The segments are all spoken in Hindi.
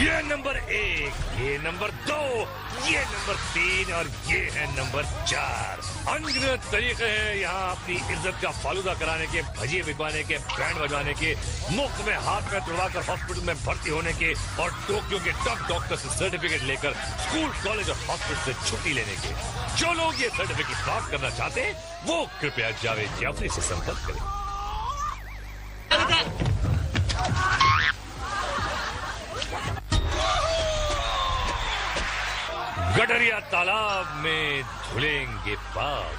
ये नंबर 1, ये नंबर 2, ये नंबर 3 और ये है नंबर 4। अनगिनत तरीके हैं यहाँ अपनी इज्जत का फालूदा कराने के, भजिए बिकवाने के, बैंड बजवाने के, मुफ्त में हाथ में तुड़वाकर हॉस्पिटल में भर्ती होने के और टोक्यो के टॉप डॉक्टर से सर्टिफिकेट लेकर स्कूल, कॉलेज और हॉस्पिटल से छुट्टी लेने के। जो लोग ये सर्टिफिकेट प्राप्त करना चाहते हैं वो कृपया जावेद जाफरी से संपर्क करें। गडरिया तालाब में धुलेंगे पाप,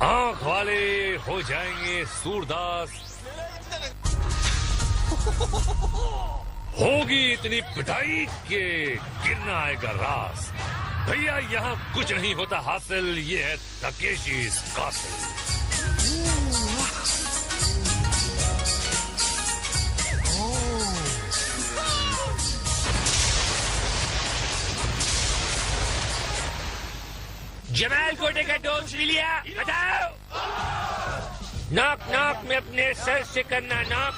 आंख वाले हो जाएंगे सूरदास, होगी इतनी पिटाई के गिरना आएगा रास। भैया यहाँ कुछ नहीं होता हासिल, ये है तकेशी's कासिल। जमाल कोटे का डोज ले लिया, बताओ। नॉक नॉक में अपने सर से करना नॉक।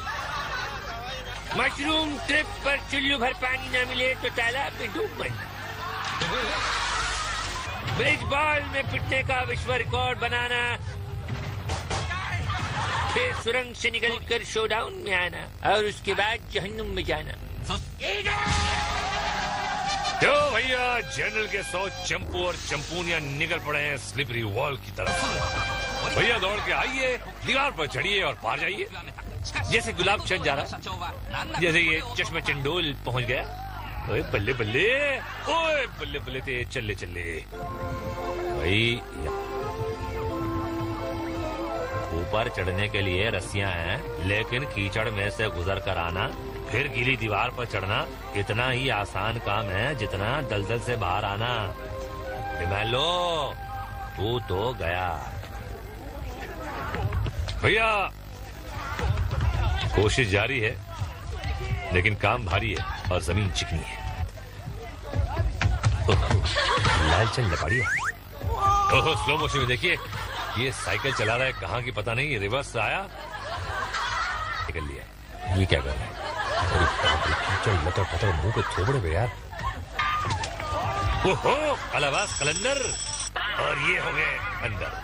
मशरूम ट्रिप पर चुल्लू भर पानी न मिले तो तालाब में डूब मरना। ब्रिज बॉल में पिटने का विश्व रिकॉर्ड बनाना, फिर सुरंग से निकलकर शोडाउन में आना और उसके बाद जहन्नुम में जाना। तो भैया जनरल के 100 चंपू और चंपूनियां निकल पड़े हैं स्लिपरी वॉल की तरफ। भैया दौड़ के आइए, दीवार पर चढ़िए और पार जाइए। जैसे गुलाब चंद जा रहा, जैसे ये चश्मे चंडोल पहुंच गया। ओए बल्ले बल्ले, ओए बल्ले बल्ले ते चले चले। भाई ऊपर चढ़ने के लिए रस्सियां हैं, लेकिन कीचड़ में से गुजर कर आना फिर गीली दीवार पर चढ़ना इतना ही आसान काम है जितना दलदल से बाहर आना। लो तू तो गया। भैया कोशिश जारी है, लेकिन काम भारी है और जमीन चिकनी है। लालचंद लपड़िया। ओहो स्लो मोशन में देखिए, ये साइकिल चला रहा है कहाँ की पता नहीं, रिवर्स आया निकल लिया। ये क्या कर रहा है? चल लतर पतर मुंह पे थोबड़े पे यार। ओहो अलावास कलंदर, और ये हो गए अंदर।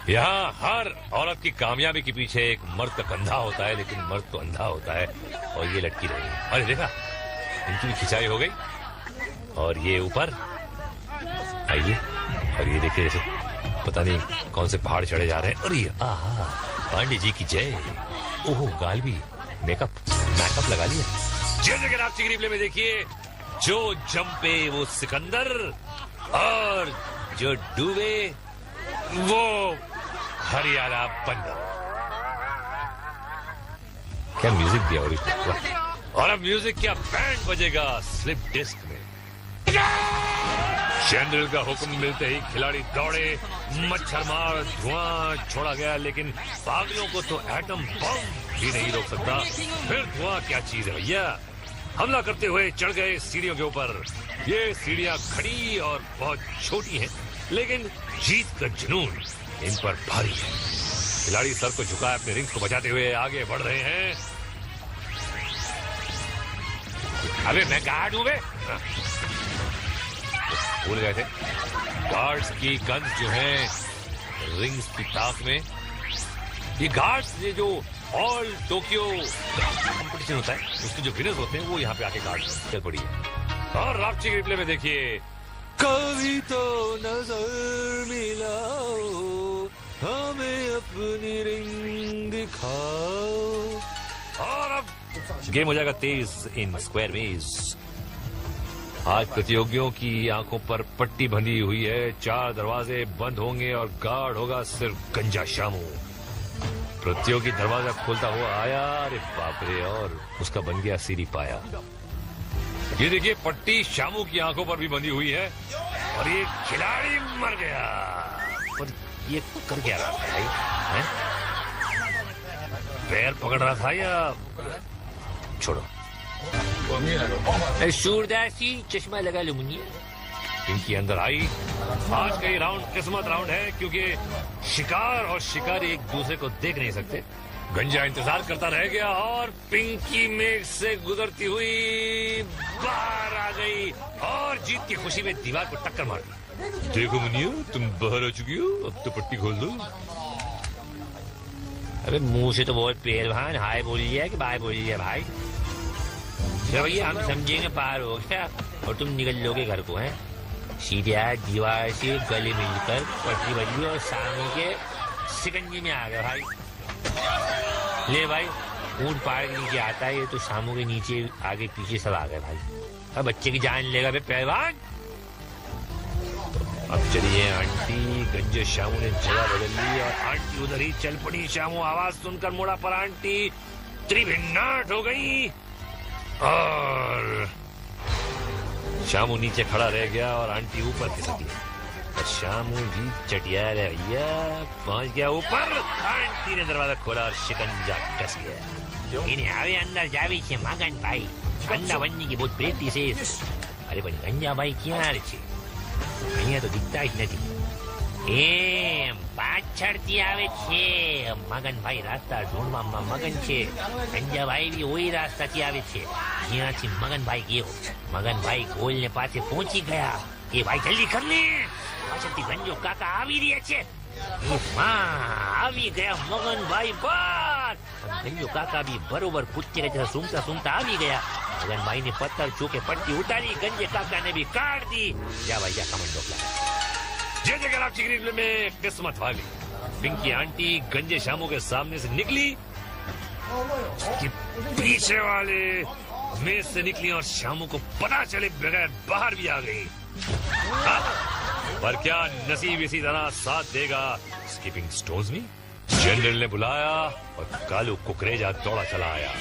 यहाँ हर औरत की कामयाबी के पीछे एक मर्द का कंधा होता है, लेकिन मर्द तो अंधा होता है और ये लटकी रही है। अरे देखा, इनकी भी खिंचाई हो गई और ये ऊपर आइए। और ये देखिए जैसे पता नहीं कौन से पहाड़ चढ़े जा रहे हैं। अरे आहा, पांडे जी की जय। ओहो गाल भी मेकअप लगा लिया। जैसे कि आप चिकरी प्ले में देखिए, जो जंपे वो सिकंदर और जो डूबे वो हरियाणा बंदर। क्या म्यूजिक दिया और अब म्यूजिक क्या बैंड बजेगा स्लिप डिस्क में। जनरल का हुक्म मिलते ही खिलाड़ी दौड़े, मच्छर मार धुआं छोड़ा गया, लेकिन पागलों को तो एटम बम भी नहीं रोक सकता। फिर धुआं क्या चीज है भैया। हमला करते हुए चढ़ गए सीढ़ियों के ऊपर। ये सीढ़ियां खड़ी और बहुत छोटी हैं, लेकिन जीत का जुनून इन पर भारी है। खिलाड़ी सर को झुकाए अपने रिंग्स को बचाते हुए आगे बढ़ रहे हैं। अबे मैं कहाँ डूबे? भूल गए थे। गार्ड्स की गन्स जो हैं रिंग्स की ताक में। ये गार्ड्स, ये जो ऑल टोक्यो कंपटीशन होता है उसके जो विनर्स होते हैं वो यहाँ पे आके गार्ड्स चल पड़ी है। और रापची के रिप्ले में देखिए, कभी तो नजर मिलाओ, हमें अपनी रिंग दिखाओ। और अब गेम हो जाएगा तेज इन स्क्वायर वेज। आज प्रतियोगियों की आंखों पर पट्टी बंधी हुई है, 4 दरवाजे बंद होंगे और गार्ड होगा सिर्फ गंजा शामू। प्रतियोगी दरवाजा खोलता हुआ आया, अरे बाप रे, और उसका बन गया सीढ़ी पाया। ये देखिए पट्टी शामू की आंखों पर भी बंधी हुई है और ये खिलाड़ी मर गया। और ये कर क्या रहा था भाई? पैर पकड़ रहा था या छोड़ो। सूरदासी चश्मा लगा लो मुनिया। इनकी अंदर आई। आज का ये राउंड किस्मत राउंड है, क्योंकि शिकार और शिकारी एक दूसरे को देख नहीं सकते। गंजा इंतजार करता रह गया और पिंकी मेघ से गुजरती हुई बाहर आ गई और जीत की खुशी में दीवार को टक्कर मार दी। देखो मुनिया, तुम बाहर आ चुकी हो, अब तो पट्टी खोल दो। अबे मुंह से तो बहुत पहलवान हाय बोल लिया कि बाय बोल लिया भाई। चलो भैया हम समझेंगे पार हो गया और तुम निकल लोगे घर को। हैं सीधे दीवार से गले मिलकर पटरी बजी और सामने के सिकंजी में आ गया भाई। ले भाई, ऊंट पहाड़ के नीचे आता है, ये तो शामों के नीचे आगे पीछे सब आ गए भाई। अब बच्चे की जान लेगा बे पहलवान। अब चलिए आंटी। गंजे शामू ने जगह बदल ली और आंटी उधर ही चल पड़ी। शामू आवाज सुनकर मुड़ा पर आंटी त्रिभिन्नाट हो गई और शामू नीचे खड़ा रह गया और आंटी ऊपर खिसक गई। शामू भी चटिया भैया पहुंच गया ऊपर। आंटी ने दरवाजा खोला और शिकंजा कस गया। इन्हें आवे अंदर जावी छे मगन भाई, अंडा बनने की बहुत प्रेक्टिस है। अरे पण गंजा भाई क्या छे? અહીંયા તો દિખતા જ નથી. એમ પાછળથી આવે છે મગનભાઈ. રાસ્તા ઢૂંઢવામાં મગન છે. ગંજાભાઈ બી ઓય રાસ્તાથી આવે છે જ્યાંથી મગનભાઈ ગયો. મગનભાઈ ગોલને પાસે પહોંચી ગયા. એ ભાઈ જલ્દી કર ને, પાછળથી ગંજો કાકા આવી રહ્યા છે. આવી ગયા મગનભાઈ બહાર. ગંજો કાકા બી બરોબર કૂદતી રહેતા સૂંઘતા સૂંઘતા આવી ગયા. मगनभाई ने पत्थर चूके पट्टी उतारी. गंजे काका ने भी काट दी. जा भाई जा कमेंट जय जगह आप चिकनी फिल्म में किस्मत वाली पिंकी आंटी गंजे शामू के सामने से निकली कि पीछे वाले मेज से निकली और शामू को पता चले बगैर बाहर भी आ गई. पर क्या नसीब इसी तरह साथ देगा स्कीपिंग स्टोन्स में. जनरल ने बुलाया और कालू कुकरेजा दौड़ा चला आया.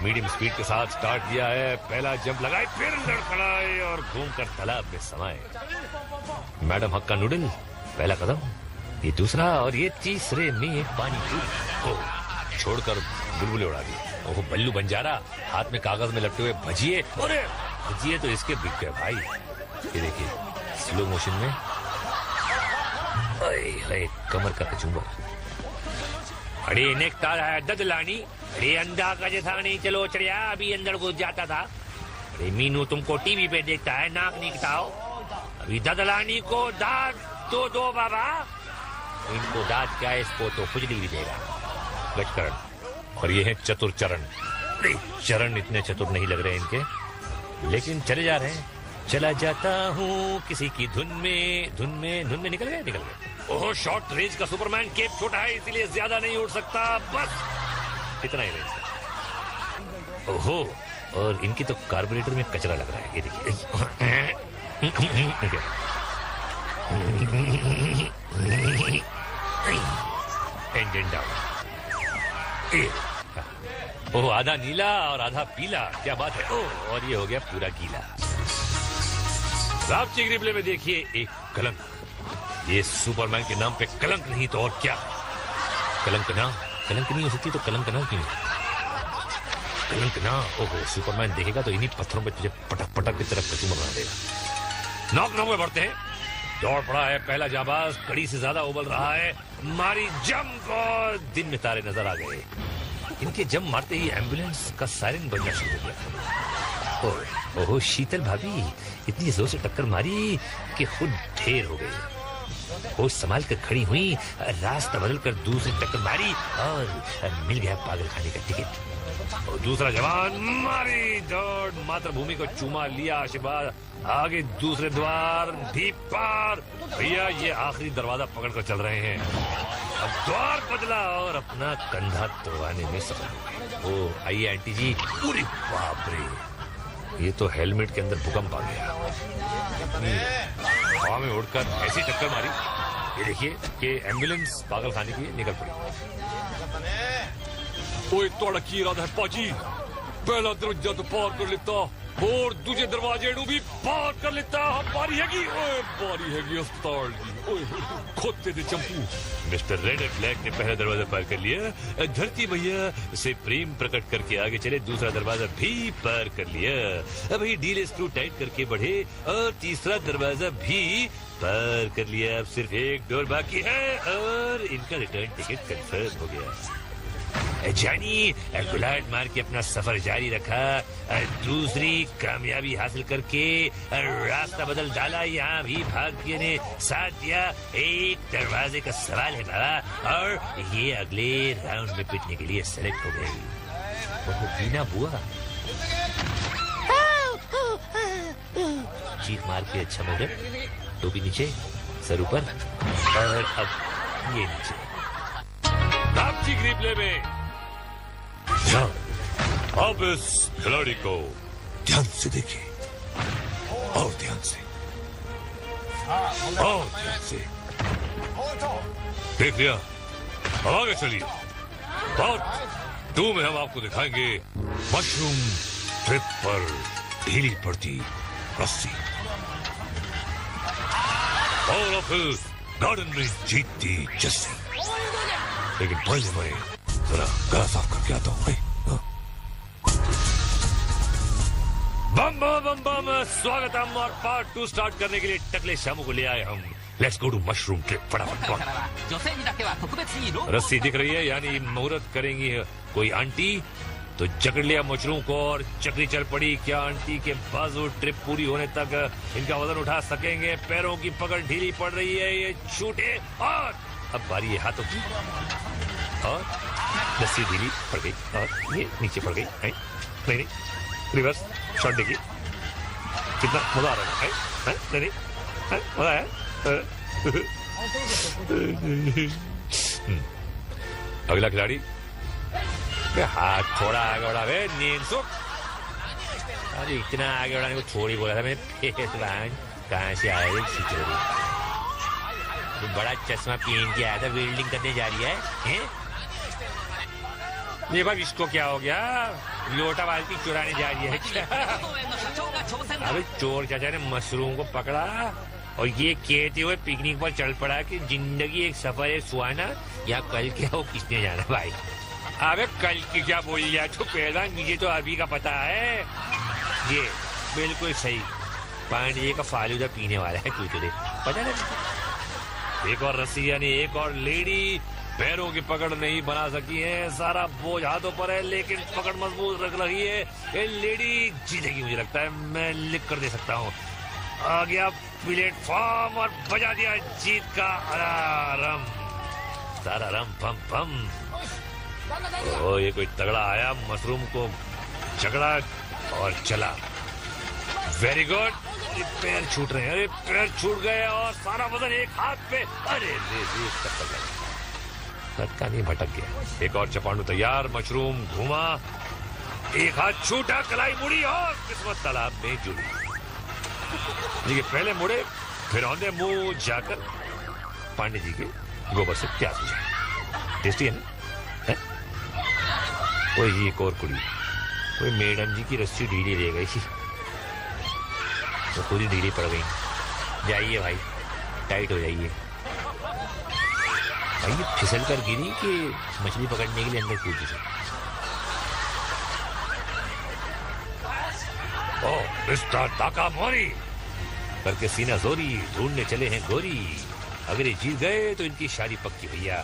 मीडियम स्पीड के साथ स्टार्ट दिया है. पहला जंप लगाए, फिर लड़खड़ाए और घूमकर तालाब में समाये. मैडम हक्का नूडल पहला कदम, ये दूसरा और ये तीसरे में पानी को छोड़कर बुलबुले उड़ा दी. ओह बल्लू बंजारा हाथ में कागज में लपटे हुए भजिए. अरे भजिए तो इसके बिक गए भाई. ये देखिए स्लो मोशन में कमर का कचूमर. अरे नेकता है ददलानी. अरे अंधा का जैसा नहीं चलो चढ़िया अभी अंदर घुस जाता था. अरे मीनू तुमको टीवी पे देखता है नाक निकता हो. अभी ददलानी को दाद तो दो बाबा. इनको दाद क्या है, इसको तो खुजली भी देगा. गजकरण. और ये है चतुर चरण. चरण इतने चतुर नहीं लग रहे इनके, लेकिन चले जा रहे हैं. चला जाता हूँ किसी की धुन में निकल गए. ओहो शॉर्ट रेंज का सुपरमैन. केप छोटा है इसीलिए ज्यादा नहीं उड़ सकता. बस इतना ही रेंज. ओहो और इनकी तो कार्बोरेटर में कचरा लग रहा है. ये देखिए इंजन डाउन. ओह आधा नीला और आधा पीला. क्या बात है. ओह और ये हो गया पूरा गीला. आप चिकनी प्ले में देखिए एक कलंक. ये सुपरमैन के नाम पे कलंक नहीं तो और क्या. कलंक नहीं हो सकती तो कलंक ना क्यों. कलंक ना. ओहो सुपरमैन देखेगा तो इन्हीं पत्थरों पे तुझे पटक पटक की तरफ कचूमर बना देगा. नॉक में बढ़ते हैं. दौड़ पड़ा है पहला जाबाज. कड़ी से ज्यादा उबल रहा है. मारी जंप और दिन में तारे नजर आ गए. इनके जंप मारते ही एम्बुलेंस का सायरन बजना शुरू हो गया. ओहो शीतल भाभी इतनी जोर से टक्कर मारी कि खुद ढेर हो गई. होश संभाल कर खड़ी हुई, रास्ता बदल कर दूसरी टक्कर मारी और मिल गया पागल खाने का टिकट. और दूसरा जवान मारी दौड़. मातृभूमि को चूमा लिया आशीर्वाद. आगे दूसरे द्वार भी पार. भैया ये आखिरी दरवाजा पकड़ कर चल रहे हैं. अब द्वार बदला और अपना कंधा तोड़वाने में सफल. ओ आइए आंटी जी. पूरी बाप रे, ये तो हेलमेट के अंदर भूकंप आ गया. हवा में उड़कर ऐसी टक्कर मारी. ये देखिए कि एम्बुलेंस पागल खाने की निकल पड़ी. ओए तोड़ा की इरादा है पाजी. पहला दरवाजा तो पार कर लेता और दूसरे दरवाजे भी पार कर लेता. बारी हैगी अस्पताल की. ओए खोते दे चंपू. मिस्टर रेड एंड ब्लैक ने पहला दरवाजा पार कर लिया. धरती भैया से प्रेम प्रकट करके आगे चले. दूसरा दरवाजा भी पार कर लिया. अभी डील स्क्रू टाइट करके बढ़े और तीसरा दरवाजा भी पार कर लिया. अब सिर्फ एक डोर बाकी है और इनका रिटर्न टिकट कंफर्म हो गया. जानी गुलाट मार के अपना सफर जारी रखा, दूसरी कामयाबी हासिल करके रास्ता बदल डाला, यहाँ भी भाग्य ने साथ दिया। एक दरवाजे का सवाल है बाबा, और ये अगले राउंड में पिटने के लिए सेलेक्ट हो गई। वो बीना बुआ चीख मार के अच्छा मगर, टोपी नीचे, सर ऊपर, और अब ये नीचे। रापची के रिप्ले में अब इस खिलाड़ी को ध्यान से देखिए, और ध्यान से, और ध्यान से। देख लिया, अब आगे चलिए। पार्ट 2 में हम आपको दिखाएंगे मशरूम ट्रिप पर ढीली पड़ती रस्सी, और फिर गार्डन में जीतती जस्सी। लेकिन पहले मैं जरा गला साफ करके आता हूँ। बम बम बम बम, स्वागत है। और पार्ट 2 स्टार्ट करने के लिए टकले शामू को ले आए हम। Let's go to mushroom trip. फटाफट। रस्सी दिख रही है, यानी मुहूर्त करेंगी कोई आंटी, तो जकड़ लिया मशरूम को और चक्री चल पड़ी। क्या आंटी के बाजू ट्रिप पूरी होने तक इनका वजन उठा सकेंगे? पैरों की पकड़ ढीली पड़ रही है, ये छूटे, और अब बारी है हाथों की, और रस्सी ढीली पड़ गई और ये नीचे पड़ गई। नहीं नहीं, रिवर्स शॉट देखिए, कितना मजा आ रहा है। नहीं मजा आया। अगला खिलाड़ी, हाथ थोड़ा आगे बढ़ा, नींद सो। अरे इतना आगे बढ़ाने को थोड़ी बोला था मैंने। कहाँ से आया ये सिचुएशन? बड़ा चश्मा पहन के आया था, वेल्डिंग करने जा रही है? ये भाई इसको क्या हो गया? लोटा बाल्टी चुराने जा रही है क्या? अबे चोर चाचा ने मशरूम को पकड़ा और ये कहते हुए पिकनिक पर चल पड़ा कि जिंदगी एक सफर है सुहाना, या कल क्या हो किसने जाना भाई। अबे कल की क्या बोली जाए तो पहला, मुझे तो अभी का पता है। ये बिल्कुल सही, पांडे का फालूदा पीने वाला है कुछ पता नहीं। एक और रस्सी, यानी एक और लेडी पैरों की पकड़ नहीं बना सकी है। सारा बोझ हाथों पर है, लेकिन पकड़ मजबूत रख रही है। ये लेडी जीतेगी मुझे लगता है, मैं लिख कर दे सकता हूँ। आ गया प्लेटफॉर्म और बजा दिया जीत का अलार्म। सारा रम पम पम। ओ ये कोई तगड़ा आया, मशरूम को झगड़ा और चला। Very good. पैर छूट रहे हैं, अरे पैर छूट गए और सारा वजन एक हाथ पे। अरे लटका नहीं, भटक गया। एक और चपांडू तैयार, मशरूम घुमा, एक हाथ छूटा, कलाई मुड़ी और किस्मत तालाब में जुड़ी। देखिए पहले मुड़े, फिर औंधे मुंह जाकर पांडे जी के गोबर से प्यास हो जाए। टेस्टी है ना? कोई एक और कुड़ी, कोई मैडम जी की रस्सी ढीली रह गई थी, तो पूरी ढीली पड़ गई। जाइए भाई, टाइट हो जाइए भाई। ये फिसल कर गिरी कि मछली पकड़ने के लिए अंदर कूदी थी। ओ मिस्टर ताकामोरी करके सीना जोरी, ढूंढने चले हैं गोरी। अगर ये जीत गए तो इनकी शादी पक्की भैया।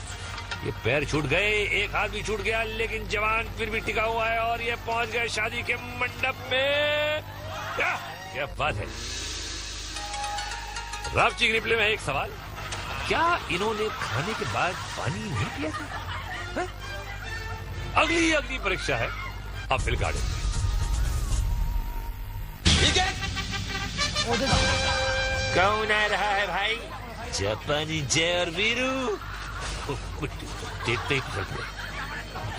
ये पैर छूट गए, एक हाथ भी छूट गया, लेकिन जवान फिर भी टिका हुआ है और ये पहुंच गए शादी के मंडप में। क्या बात है। रापची रिप्ले में एक सवाल, क्या इन्होंने खाने के बाद पानी नहीं पिया था? अगली परीक्षा है अपील गार्डन में। कौन आ रहा है भाई? जापानी जय और वीरू। देखते ही फिसल गए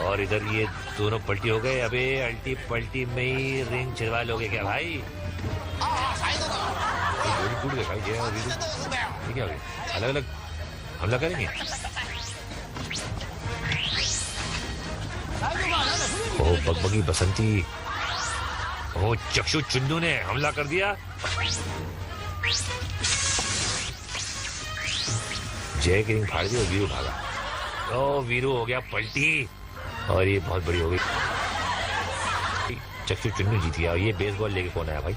और इधर ये दोनों पलटी हो गए। अबे अल्टी पलटी में ही रिंग छिड़वा लोगे क्या भाई? टूट गए भाई जय और वीरू। ये क्या हो गया? अलग अलग हमला करेंगे? ओ बगबगी बसंती, ओ चक्षु चुन्नू ने हमला कर दिया। जय की रिंग फाड़ दी और वीरू भागा। ओ वीरू हो गया पलटी और ये बहुत बड़ी हो गई। चक्षु चुन्नू जीत गया और ये बेसबॉल लेके कौन आया भाई?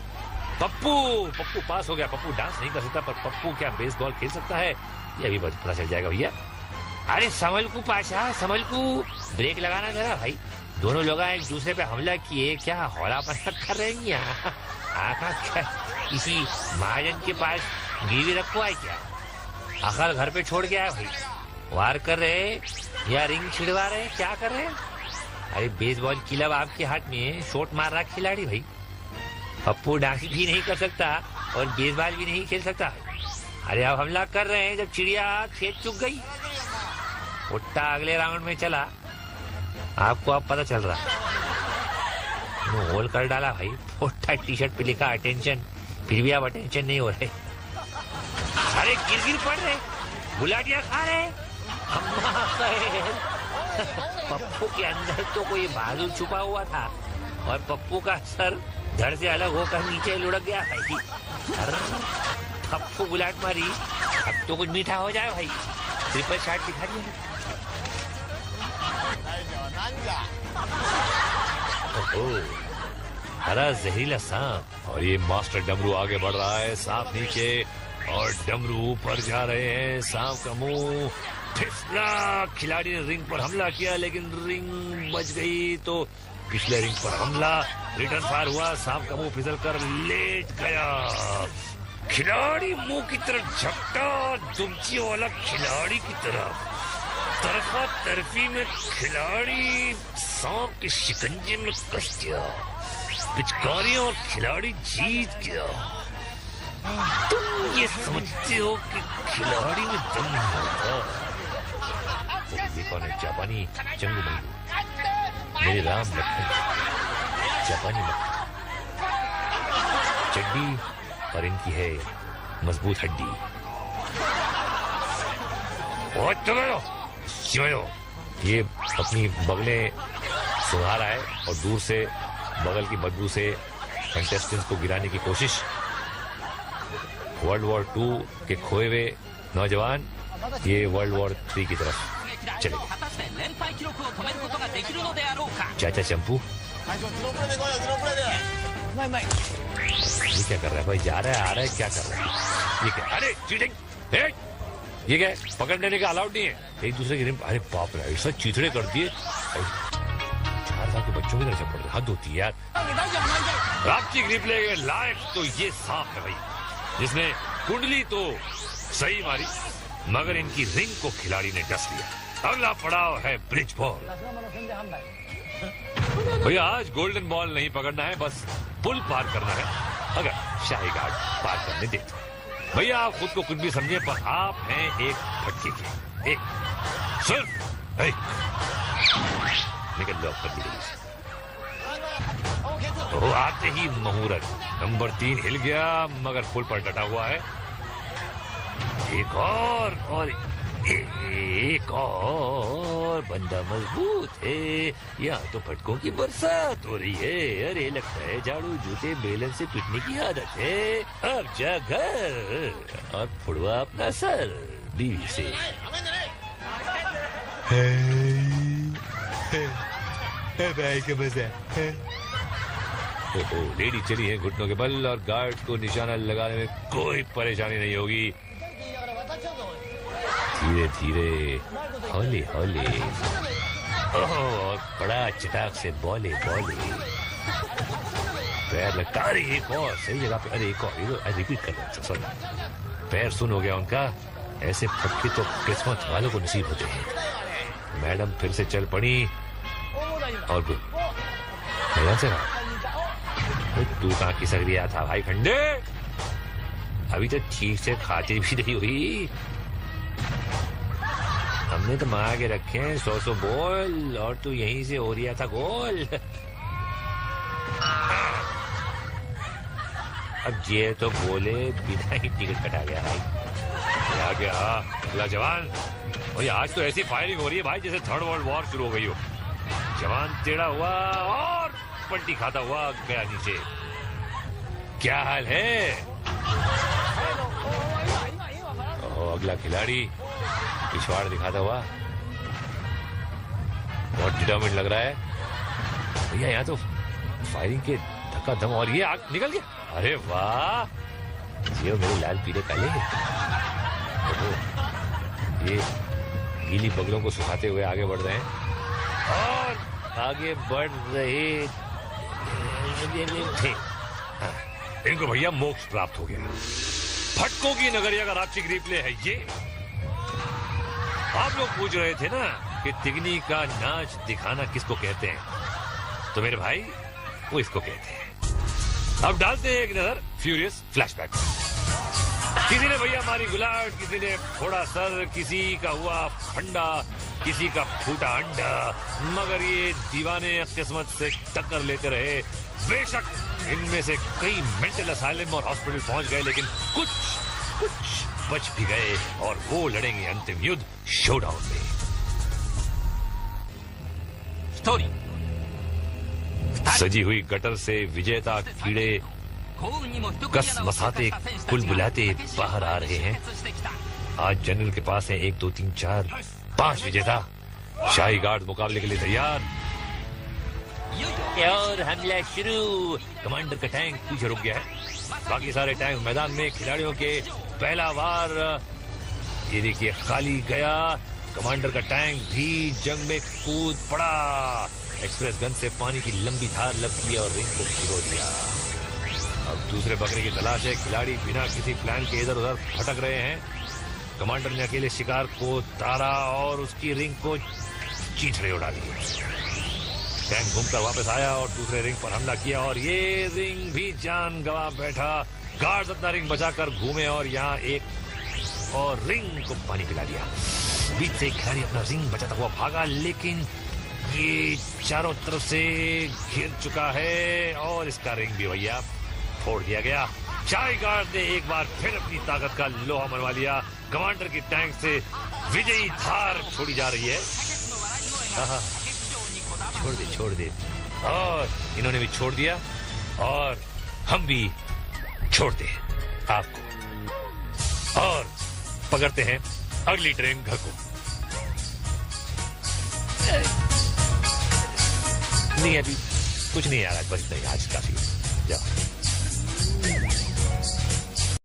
पप्पू। पप्पू पास हो गया। पप्पू डांस नहीं कर सकता पर पप्पू क्या बेसबॉल खेल सकता है? ये अभी पता चल जाएगा भैया। अरे संभल पाशा संभल, ब्रेक लगाना जरा भाई। दोनों लोग एक दूसरे पे हमला किए, क्या हौलापन कर रहे हैं यहाँ? आखा किसी महाजन के पास गिरवी रखो है क्या? आखिर घर पे छोड़ के आया भाई। वार कर रहे या रिंग छिड़वा रहे, क्या कर रहे? अरे बेसबॉल क्लब आपके हाथ में, शॉट मार रहा खिलाड़ी भाई। पप्पू डांस भी नहीं कर सकता और बेसबॉल भी नहीं खेल सकता। अरे अब हमला कर रहे हैं जब चिड़िया खेत चुग गई। उट्टा अगले राउंड में चला, आपको अब पता चल रहा। होल कर डाला भाई। उट्टा टी शर्ट पे लिखा अटेंशन, फिर भी आप अटेंशन नहीं हो रहे। अरे गिर पड़ रहे, गुलाटियां खा रहे। पप्पू के अंदर तो कोई बहादुर छुपा हुआ था और पप्पू का सर धड़ से अलग होकर नीचे लुढ़क गया भाई। पप्पू गुलाट मारी, अब तो कुछ मीठा हो जाए भाई। ट्रिपल शॉट दिखा दिया। हरा जहरीला सांप, और ये मास्टर डमरू आगे बढ़ रहा है। सांप नीचे और डमरू ऊपर जा रहे हैं। सांप का मुंह फिसला। खिलाड़ी ने रिंग पर हमला किया लेकिन रिंग बच गई, तो पिछले रिंग पर हमला, रिटर्न फायर हुआ। सांप का मुंह फिसल कर लेट गया। खिलाड़ी मुंह की तरफ झपटा, दुमचियों वाला खिलाड़ी की तरफ। तरफा तरफी में खिलाड़ी सांप के शिकंजे में कस गया। पिचकारियों और खिलाड़ी जीत गया। तुम ये समझते हो कि खिलाड़ी में दम नहीं होता? ये कौन है? जापानी चंगू मंगू, मेरे राम लखन, जापानी मक्खन। चड्डी और इनकी है मजबूत हड्डी। और चलो ये अपनी बगलें सुंघा रहा है और दूर से बगल की बदबू से कंटेस्टेंट्स को गिराने की कोशिश। वर्ल्ड वॉर 2 के खोए हुए नौजवान ये वर्ल्ड वॉर 3 की तरफ चले गए। चाचा चंपू ये क्या कर रहा है भाई? जा रहा है, आ रहा है, क्या कर रहा है ये? क्या? अरे चीटिंग! ये क्या पकड़ने का अलाउड नहीं है। एक दूसरे की रिम, अरे बाप रे, ऐसा चीथड़े कर दिए। 4 साल के बच्चों की तरह से पड़ रहे, हद होती है यार। आपकी रिप्ले के लायक तो ये सांप है भाई, जिसने कुंडली तो सही मारी मगर इनकी रिंग को खिलाड़ी ने डस लिया। अगला पड़ाव है ब्रिज बॉल। भैया आज गोल्डन बॉल नहीं पकड़ना है, बस पुल पार करना है। अगर शाही घाट पार करने दे तो भैया आप खुद को कुछ भी समझे, पर आप हैं एक फटके के, एक सिर्फ एक। निकल लो पति। तो आते ही मुहूर्त नंबर 3 हिल गया मगर पुल पर डटा हुआ है। एक और एक और बंदा मजबूत है। यहाँ तो फटकों की बरसात हो रही है। अरे लगता है झाड़ू जूते बेलन से पीटने की आदत है। अब जा घर और फुड़वा अपना सर बीवी से। भाई का मजा। ओहो, लेडी चली है घुटनों के बल और गार्ड को निशाना लगाने में कोई परेशानी नहीं होगी। धीरे धीरे, हौले हौले, और बड़ा चटाक से बोले पैर लगता। अरे एक और सही जगह पे, अरे एक और रिपीट कर रहा हूँ, सॉरी। पैर सुन हो गया उनका। ऐसे फटके तो किस्मत वालों को नसीब होते हैं। मैडम फिर से चल पड़ी और मैडम से तू कहाँ खिसक रिया था भाई खंडे? अभी तो ठीक से खाते भी नहीं हुई। हमने तो मांगा के रखे हैं 100 बॉल और तू यहीं से हो रिया था गोल। अब ये तो बोले बिना ही टिकट कटा गया भाई। क्या गया अगला जवान? भाई आज तो ऐसी फायरिंग हो रही है भाई जैसे 3rd वर्ल्ड वॉर शुरू हो गई हो। जवान टेढ़ा हुआ और पलटी खाता हुआ गया नीचे। क्या हाल है? अगला खिलाड़ी पिछवाड़ दिखाता हुआ बहुत डिटर्मिन्ड लग रहा है भैया। यहाँ तो फायरिंग के धक्का धम और ये आग निकल गया। अरे वाह, ये मेरे लाल पीले काले। गीली बगलों को सुखाते हुए आगे बढ़ रहे हैं और आगे बढ़ रहे थे। हाँ, इनको भैया मोक्ष प्राप्त हो गया। फटकों की नगरिया का राक्षिक रिप्ले है ये। आप लोग पूछ रहे थे ना कि तिगनी का नाच दिखाना किसको कहते हैं, तो मेरे भाई वो इसको कहते हैं। अब डालते हैं एक नजर फ्यूरियस फ्लैशबैक। किसी ने भैया मारी गुलाट, किसी ने फोड़ा सर, किसी का हुआ फंडा, किसी का फूटा अंडा, मगर ये दीवाने किस्मत से टक्कर लेते रहे। बेशक इनमें से कई मेंटल असाइलम और हॉस्पिटल पहुंच गए, लेकिन कुछ बच भी गए और वो लड़ेंगे अंतिम युद्ध शोडाउन में। स्टोरी। सजी हुई गटर से विजेता कीड़े कस मसाते कुलबुलाते बाहर आ रहे हैं। आज जनरल के पास है 1 2 3 4 5 विजेता। शाही गार्ड मुकाबले के लिए तैयार और हमला शुरू। कमांडर का टैंक पीछे रुक गया है, बाकी सारे टैंक मैदान में। खिलाड़ियों के पहला वार ये देखिए खाली गया। कमांडर का टैंक भी जंग में कूद पड़ा। एक्सप्रेस गन से पानी की लंबी धार लगती है और रिंग को भिगो दिया। अब दूसरे बकरे की तलाश है। खिलाड़ी बिना किसी प्लान के इधर उधर भटक रहे हैं। कमांडर ने अकेले शिकार को ताड़ा और उसकी रिंग को चींथड़े उड़ा दिए। टैंक घूमकर वापस आया और दूसरे रिंग पर हमला किया और ये रिंग भी जान गंवा बैठा। गार्ड्स अपना रिंग बचाकर घूमे और यहाँ एक और रिंग को पानी पिला दिया। बीच से खिलाड़ी अपना रिंग बचाता हुआ भागा, लेकिन ये चारों तरफ से घिर चुका है और इसका रिंग भी भैया फोड़ दिया गया। शाही गार्ड ने एक बार फिर अपनी ताकत का लोहा मनवा लिया। कमांडर की टैंक से विजयी धार छोड़ी जा रही है। छोड़ दे और इन्होंने भी छोड़ दिया और हम भी छोड़ दे आपको और पकड़ते हैं अगली ट्रेन घर को। नहीं अभी कुछ नहीं आ रहा, बस नहीं, आज काफी जाओ।